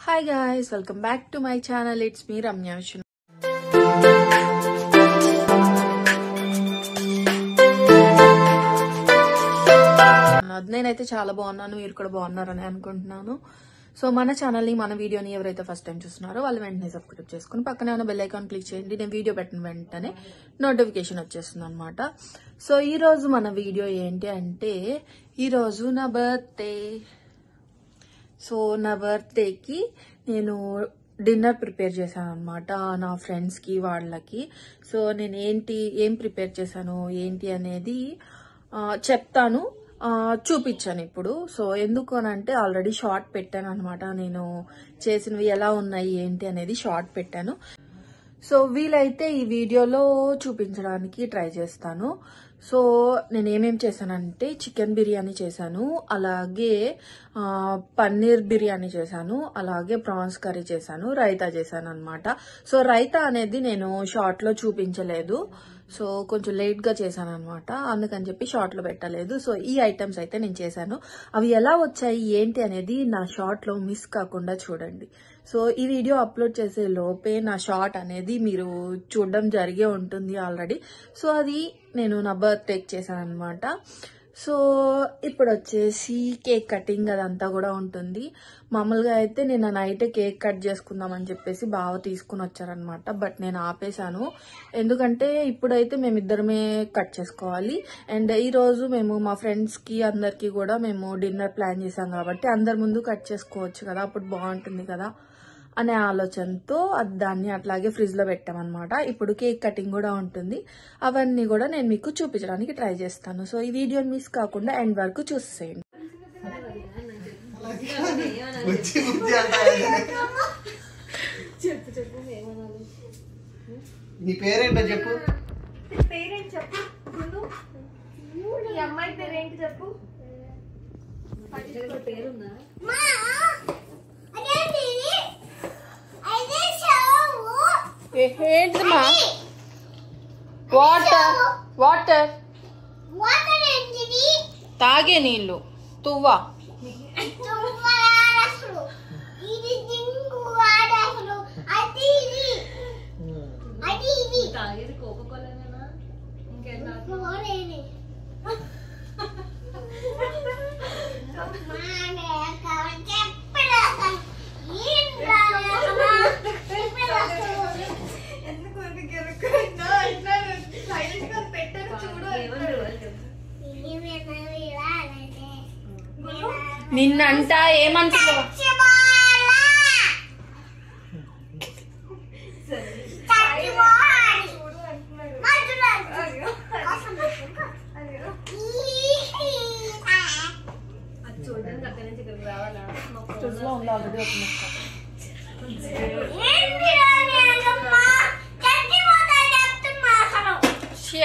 Hi guys, welcome back to my channel. It's me Ramya Vishnu. నేనైతే చాలా బాగున్నాను, మీరు కూడా బాగున్నారని అనుకుంటున్నాను. సో మన ఛానల్ని మన వీడియోని ఎవరైతే ఫస్ట్ టైం చూస్తున్నారో వాళ్ళు వెంటనే సబ్స్క్రైబ్ చేసుకుని పక్కనే ఉన్న బెల్ ఐకాన్ క్లిక్ చేయండి. నేను వీడియో పెట్టిన వెంటనే నోటిఫికేషన్ వచ్చేస్తుంది అనమాట. సో ఈ రోజు మన వీడియో ఏంటి అంటే, ఈరోజు నా బర్త్డే. సో నా బర్త్డేకి నేను డిన్నర్ ప్రిపేర్ చేశాను అనమాట నా ఫ్రెండ్స్కి వాళ్ళకి. సో నేను ఏం ప్రిపేర్ చేశాను ఏంటి అనేది చెప్తాను, చూపించాను ఇప్పుడు. సో ఎందుకు అనంటే ఆల్రెడీ షార్ట్ పెట్టాను అనమాట, నేను చేసినవి ఎలా ఉన్నాయి ఏంటి అనేది షార్ట్ పెట్టాను. సో వీలైతే ఈ వీడియోలో చూపించడానికి ట్రై చేస్తాను. సో నేను ఏమేం చేశానంటే చికెన్ బిర్యానీ చేశాను, అలాగే పన్నీర్ బిర్యానీ చేశాను, అలాగే ప్రాన్స్ కర్రీ చేశాను, రైతా చేశాను అనమాట. సో రైతా అనేది నేను షార్ట్ లో చూపించలేదు, సో కొంచెం లేట్ గా చేశాను అనమాట, అందుకని చెప్పి షార్ట్ లో పెట్టలేదు. సో ఈ ఐటమ్స్ అయితే నేను చేశాను. అవి ఎలా వచ్చాయి ఏంటి అనేది నా షార్ట్ లో మిస్ కాకుండా చూడండి. సో ఈ వీడియో అప్లోడ్ చేసే లోపే నా షార్ట్ అనేది మీరు చూడడం జరిగే ఉంటుంది ఆల్రెడీ. సో అది నేను నా బర్త్డేకి చేశాను అనమాట. సో ఇప్పుడు వచ్చేసి కేక్ కటింగ్ అదంతా కూడా ఉంటుంది. మామూలుగా అయితే నేను నైట్ కేక్ కట్ చేసుకుందామని చెప్పేసి బావ తీసుకుని వచ్చారనమాట, బట్ నేను ఆపేశాను. ఎందుకంటే ఇప్పుడైతే మేమిద్దరమే కట్ చేసుకోవాలి. అండ్ ఈ రోజు మేము మా ఫ్రెండ్స్ కి అందరికి కూడా మేము డిన్నర్ ప్లాన్ చేసాం కాబట్టి అందరి ముందు కట్ చేసుకోవచ్చు కదా, అప్పుడు బాగుంటుంది కదా అనే ఆలోచనతో దాన్ని అట్లాగే ఫ్రిడ్జ్ లో పెట్టామన్నమాట. ఇప్పుడు కేక్ కటింగ్ కూడా ఉంటుంది, అవన్నీ కూడా నేను మీకు చూపించడానికి ట్రై చేస్తాను. సో ఈ వీడియోని మిస్ కాకుండా ఎండ్ వరకు చూసేయండి. నీ పేరేంటో చెప్పు. పేరేంటి చెప్పు. ఈ అమ్మాయి పేరేంటి చెప్పు. పేరుందా? ఏంటమ్మా? వాటర్ వాటర్ తాగే నీళ్ళు తువ్వా. తాగేది కోకోకోలానేనా? ఇంకేనా? నిన్నంట ఏమంటున్నావు? చూడండి అక్కడి నుంచి ఇక్కడికి రావాలా?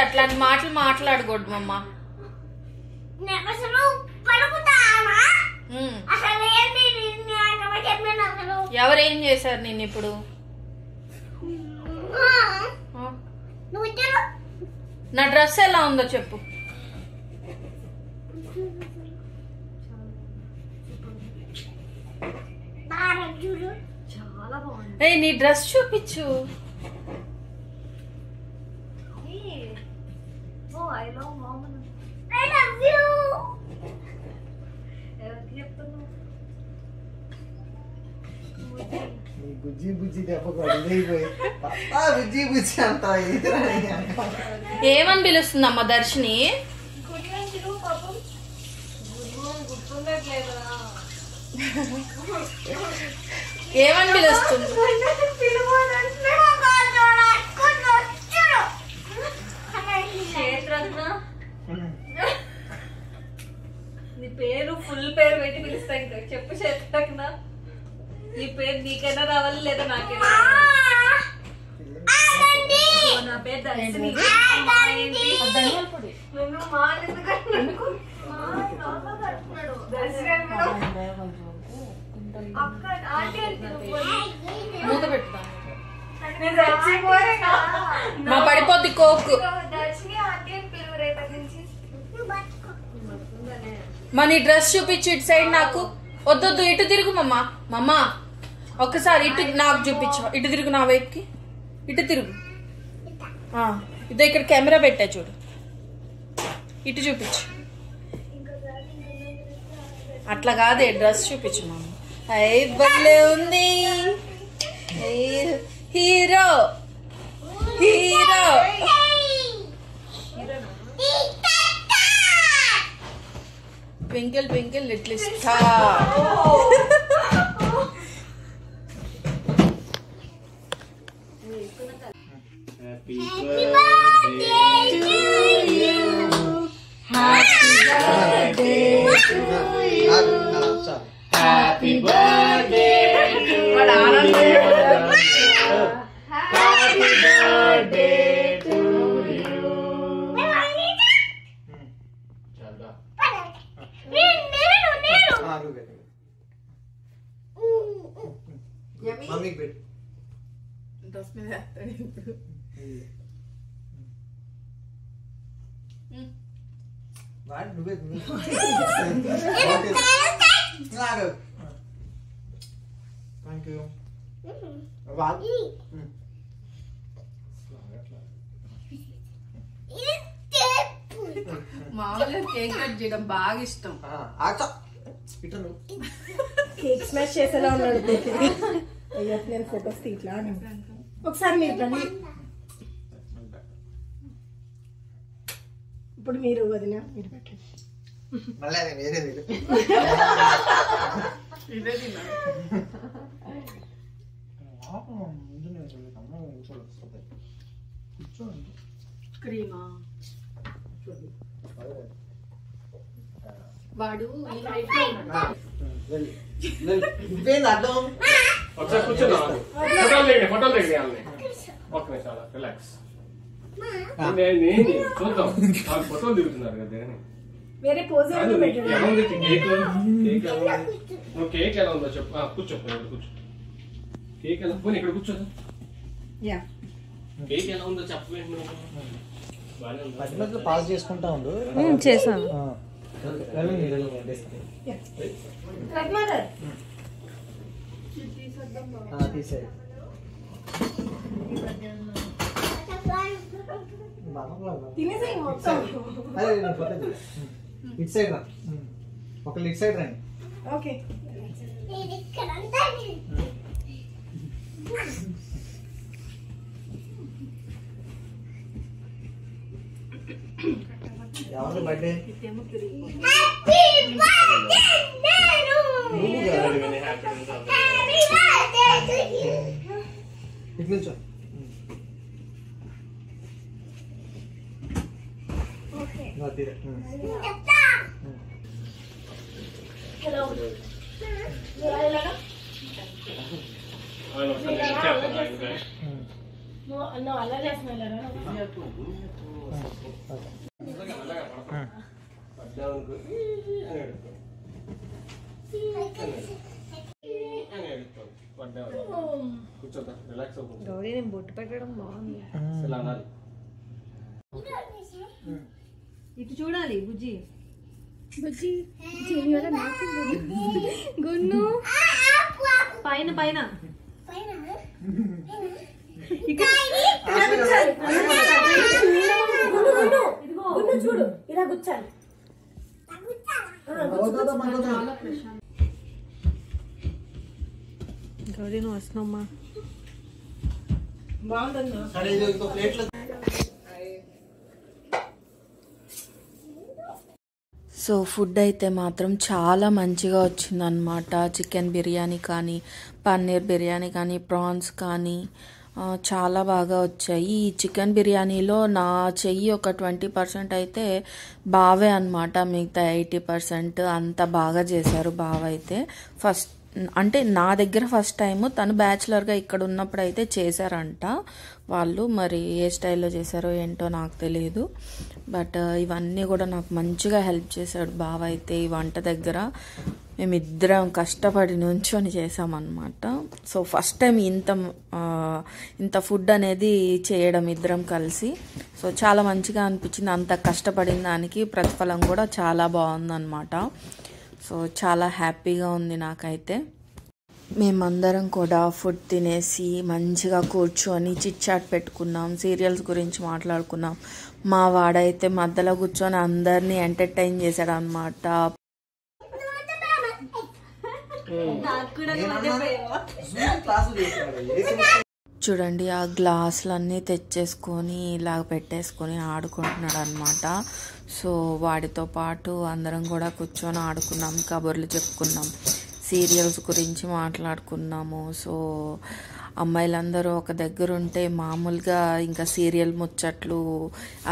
అట్లాంటి మాటలు మాట్లాడకూడదు మమ్మ. ఎవరేం చేశారు నేను ఇప్పుడు? నా డ్రెస్ ఎలా ఉందో చెప్పు. చాలా బాగుంది. నీ డ్రెస్ చూపించు. I love mom. I love you. ఎవరికి చెప్తున్నావు? బుజ్జి బుజ్జి దెబ్బకు అడిగిపోయి బుజ్జి బుజ్జి అంత ఏమని పిలుస్తుందమ్మా దర్శిని? పాపం గుర్తుండట్లేదా? ఏమని పిలుస్తుంది? నీ పేరు ఫుల్ పేరు పెట్టి పిలుస్తా. ఇంకా చెప్పు చేతన. నీ పేరు నీకైనా రావాలి లేదా నాకైనా. నా పేరు దర్శిని. నువ్వు మా మూత పెట్టుదా మా పడిపోద్ది కోక్. దర్శిని ఆంటీ అని పిలువు రేపటి నుంచి. మన డ్రెస్ చూపించు ఇటు సైడ్. నాకు వద్దొద్దు, ఇటు తిరుగు మమ్మా. మమ్మా ఒకసారి ఇటు నాకు చూపించు, ఇటు తిరుగు, నా వైపుకి ఇటు తిరుగు. ఇదో ఇక్కడ కెమెరా పెట్టా చూడు, ఇటు చూపించు. అట్లా కాదే, డ్రెస్ చూపించు మామ. అయ్యి భలే ఉంది. Hero hero twinkle twinkle little star. Happy birthday to you. Happy birthday to you. Happy birthday to you. Happy birthday to you. మమ్మీకి పెట్టు. డ్రెస్ మీద ఇప్పుడు వాడు నువ్వే థ్యాంక్ యూ. మామూలుగా కేక్ కట్ చేయడం బాగా ఇష్టం. ఇటు కేక్ స్మాష్ చేసేలా ఉన్నాడు. అయ్యో నేను ఫొటోస్ తీట్లా ఒకసారి మీరు రండి. ఇప్పుడు మీరు వదిన మీరు పెట్టండి. మళ్ళీ అది వేరేది. ఇదే తిన్నా. క్రీమా వాడు ఈ హైట్ లో ఉన్నాడు. నువ్వేంది అడ్డం? ఒకసారి కూర్చున్నా, ఫోటోలు దిగండి వాళ్ళని. ఒక్క నిమిషం రిలాక్స్. చూద్దాం, వాళ్ళు ఫోటోలు దిగుతున్నారు కదా. వేరే పోజ్ ఎలా ఉంది కేక్? కేక్ ఎలా ఉంది? నువ్వు కేక్ ఎలా ఉందో చెప్పు. కూర్చో, కూర్చో. కేక్ ఎలా పోనీ ఇక్కడ కూర్చోదా? యా కేక్ ఎలా ఉందో చెప్పవేంటి నువ్వు? బాగానే ఉందా? మధ్య మధ్యలో పాస్ చేసుకుంటా ఉండు. చేశాను. తీసే తినేసాయి మొత్తం. ఇటు సైడ్ రా, ఒకళ్ళు ఇటు సైడ్ రండి. ఓకే ఎవరి బర్త్డే? ఇటు నుంచో. తీరే హలో వాళ్ళు ఒకసారి చెప్తాను. నువ్వు అలా చేస్తున్నావు. కూర్చోద్దా, రిలాక్స్ అవుతుంది. గౌరీ నేను బొట్టు పెట్టడం బాగుంది. ఇలా అనాలి. ఇటు చూడాలి బుజ్జి. బుజ్జి నాకు గున్ను పైన పైన చూడు ఇలా కూర్చాలి. గౌరీ నువ్వు వస్తున్నామ్మా. బాగుంటుంది. సరే ఇది ఇంకో ప్లేట్లో. సో ఫుడ్ అయితే మాత్రం చాలా మంచిగా వచ్చిందనమాట. చికెన్ బిర్యానీ కానీ, పన్నీర్ బిర్యానీ కానీ, ప్రాన్స్ కానీ చాలా బాగా వచ్చాయి. ఈ చికెన్ బిర్యానీలో నా చెయ్యి ఒక 20% అయితే బావే అనమాట, మిగతా 80% అంత బాగా చేశారు బావ అయితే. ఫస్ట్ అంటే నా దగ్గర ఫస్ట్ టైము, తను బ్యాచులర్గా ఇక్కడ ఉన్నప్పుడు అయితే చేశారంట వాళ్ళు. మరి ఏ స్టైల్లో చేశారో ఏంటో నాకు తెలియదు. బట్ ఇవన్నీ కూడా నాకు మంచిగా హెల్ప్ చేశాడు బావ అయితే ఈ వంట దగ్గర. మేమిద్దరం కష్టపడి నుంచొని చేసామన్నమాట. సో ఫస్ట్ టైం ఇంత ఫుడ్ అనేది చేయడం ఇద్దరం కలిసి. సో చాలా మంచిగా అనిపించింది. అంత కష్టపడిన దానికి ప్రతిఫలం కూడా చాలా బాగుందన్నమాట. సో చాలా హ్యాపీగా ఉంది నాకైతే. మేమందరం కూడా ఫుడ్ తినేసి మంచిగా కూర్చొని చిట్ చాట్ పెట్టుకున్నాం, సీరియల్స్ గురించి మాట్లాడుకున్నాం. మా వాడైతే మధ్యలో కూర్చొని అందరినీ ఎంటర్టైన్ చేశాడు అనమాట. చూడండి ఆ గ్లాసులన్నీ తెచ్చేసుకొని ఇలా పెట్టేసుకొని ఆడుకుంటున్నాడు అనమాట. సో వాడితో పాటు అందరం కూడా కూర్చొని ఆడుకున్నాం, కబుర్లు చెప్పుకున్నాం, సీరియల్స్ గురించి మాట్లాడుకున్నాము. సో అమ్మాయిలందరూ ఒక దగ్గర ఉంటే మామూలుగా ఇంకా సీరియల్ ముచ్చట్లు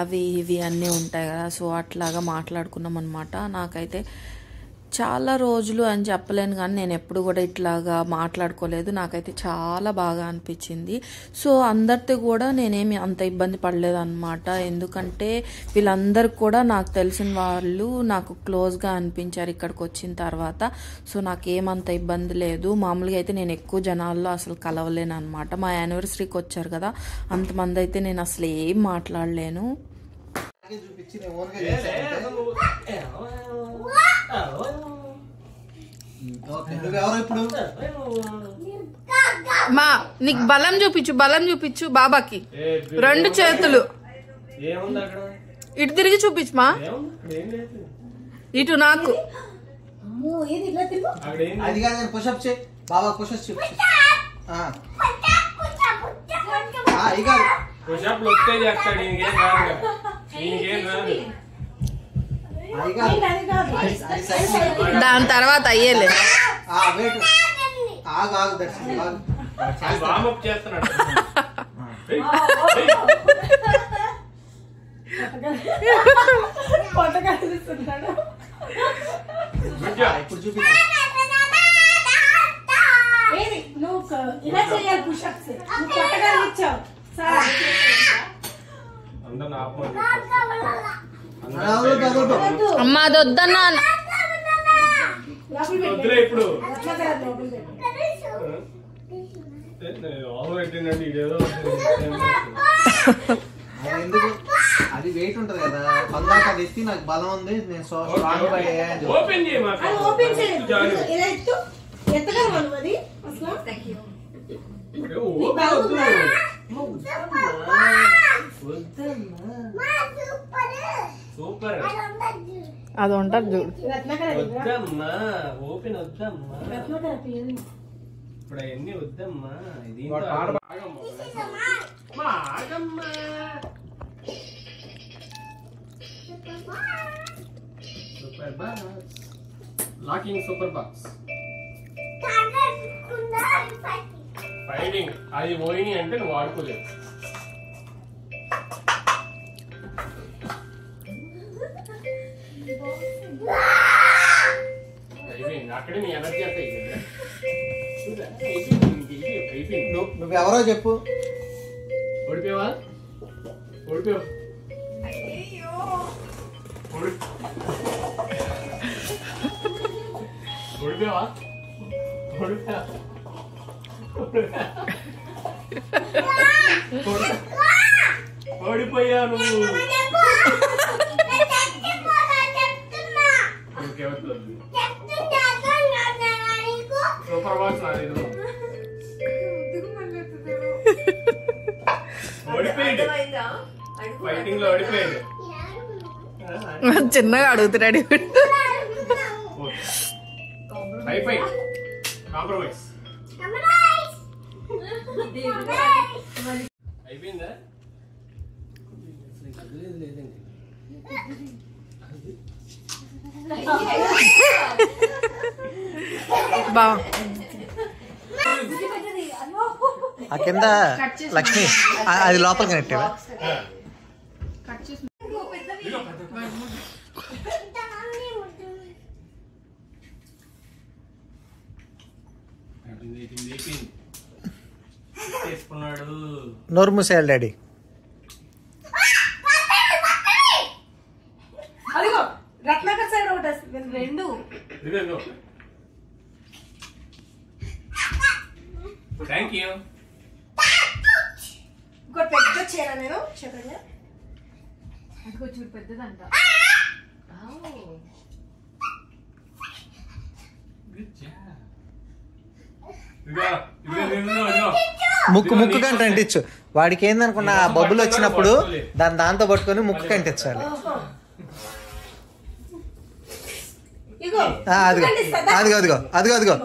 అవి ఇవి అన్నీ ఉంటాయి కదా. సో అట్లాగా మాట్లాడుకున్నాం అనమాట. నాకైతే చాలా రోజులు అని చెప్పలేను కానీ నేను ఎప్పుడు కూడా ఇట్లాగా మాట్లాడుకోలేదు. నాకైతే చాలా బాగా అనిపించింది. సో అందరితో కూడా నేనేమి అంత ఇబ్బంది పడలేదు అనమాట. ఎందుకంటే వీళ్ళందరూ కూడా నాకు తెలిసిన వాళ్ళు, నాకు క్లోజ్గా అనిపించారు ఇక్కడికి వచ్చిన తర్వాత. సో నాకేమంత ఇబ్బంది లేదు. మామూలుగా అయితే నేను ఎక్కువ జనాల్లో అసలు కలవలేను అనమాట. మా యానివర్సరీకి వచ్చారు కదా, అంతమంది అయితే నేను అసలు ఏం మాట్లాడలేను. చూపించి నేను ఓన్గా చేశాను. నువ్వెవరో ఇప్పుడు మా నీకు బలం చూపించు బాబాకి. 2 చేతులు ఇటు తిరిగి చూపించు మా, ఇటు నాకు. అది కాదు, నేను పుషప్ చేయి బాబా, పుషప్ చూపించు. దాని తర్వాత అయ్యేలే. ఇప్పుడు చూపించు. నువ్వు ఇలా చేయాలి పుషప్స్, నువ్వు కొట్టగలిగించావు. అమ్మా అది వద్దన్నా. ఇప్పుడు ఎందుకు అది వెయిట్ ఉంటది కదా, పల్లాక అది ఎత్తి నాకు బలం ఉంది, నేను స్ట్రాంగ్ ఓపెన్ ఇలా ఎత్తు, ఎత్తగలవా నువ్వు అది అసలు? సూపర్. అది ఉంటుంది చూడు. వద్దమ్మా, ఓపెన్ వద్దమ్మా, ఇప్పుడు అవన్నీ వద్దమ్మా. Super box, locking super box. Fighting అది పోయినాయి అంటే నువ్వు వాడుకోలేవు. అయిపోయింది అక్కడే నీ ఎనర్జీ అంతా అయిపోయింది. నువ్వెవరో చెప్పు. ఓడిపోయావా? ఓడిపోయావు. ఓడిపోయావా? ఓడిపోయా నువ్వు. సూపర్ బాక్స్ ఓడిపోయాడు, ఫైటింగ్ లో ఓడిపోయాడు. చిన్నగా అడుగుతున్నాడు. అయిపోయి కాంప్రమైజ్ అయిపోయిందా? లేదండి బా ఆ కింద లక్ష్మి అది లోపల కనెక్టేవా? నోరు మూసేయాలి డాడీ. అదిగో రత్నాకర్ సైడ్ ఒకటి వస్తుంది, 2. Thank you. ఇంకోటి పెద్ద చీర నేను చక్కగా అదిగో చూడు పెద్దదంట. Good job. ముక్కు కంట అంటించు. వాడికి ఏందనుకున్నా బబ్బులు వచ్చినప్పుడు దాంతో పట్టుకొని ముక్కు కంటించాలి. అదిగో అదిగో అదిగో అదిగో అదిగో.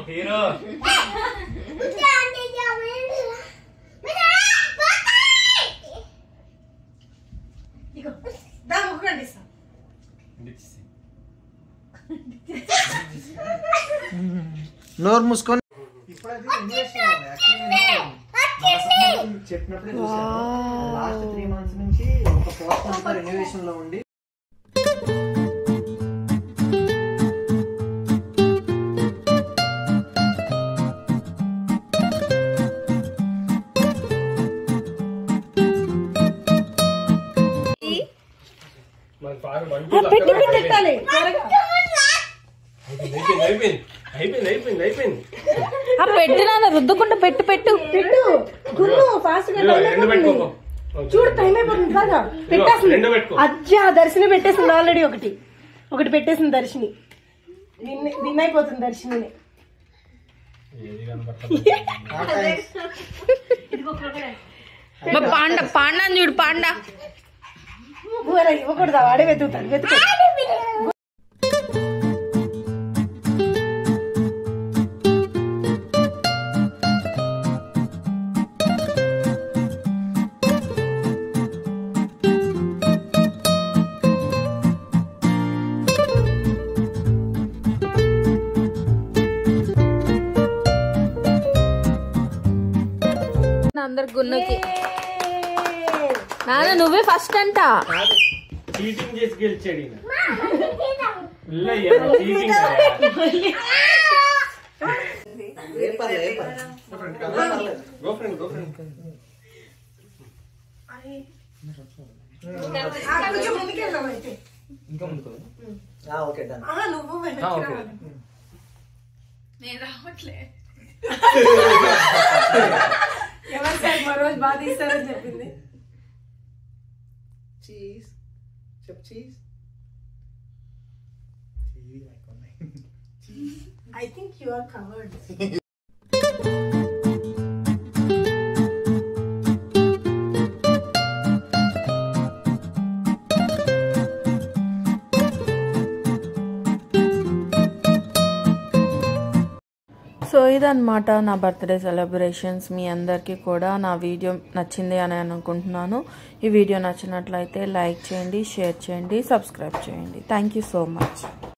హీరో నోరు మూసుకొని చెప్పినప్పుడే లాస్ట్ 3 months నుంచి ఒక 4th month రెన్యువేషన్ లో ఉండి పెట్టినా రుద్దకుండా పెట్టు పెట్టు పెట్టు గుర్రు ఫాస్ట్ గా చూడు టైం అయిపోతుంది కదా పెట్టేసింది అజ్జా దర్శిని పెట్టేసింది ఆల్రెడీ ఒకటి పెట్టేసింది దర్శిని విన్ అయిపోతుంది దర్శిని పాండా పాండా చూడు పాండా ఇవ్వకూడదా వాడే వెతుకుతాడు అందరు గున్నకి నాన్న నువ్వే ఫస్ట్ అంట చీటింగ్ చేసి గెలిచాడు నేను రావట్లే ఎవరు సార్ మరో రోజు బాగా తీస్తారని చెప్పింది చీజ్ చెప్ cheese I think you are covered so ఇదన్నమాట నా బర్త్డే సెలబ్రేషన్స్. మీ అందరికీ కూడా నా వీడియో నచ్చింది అని అనుకుంటున్నాను. ఈ వీడియో నచ్చినట్లయితే లైక్ చేయండి, షేర్ చేయండి, సబ్స్క్రైబ్ చేయండి. Thank you so much.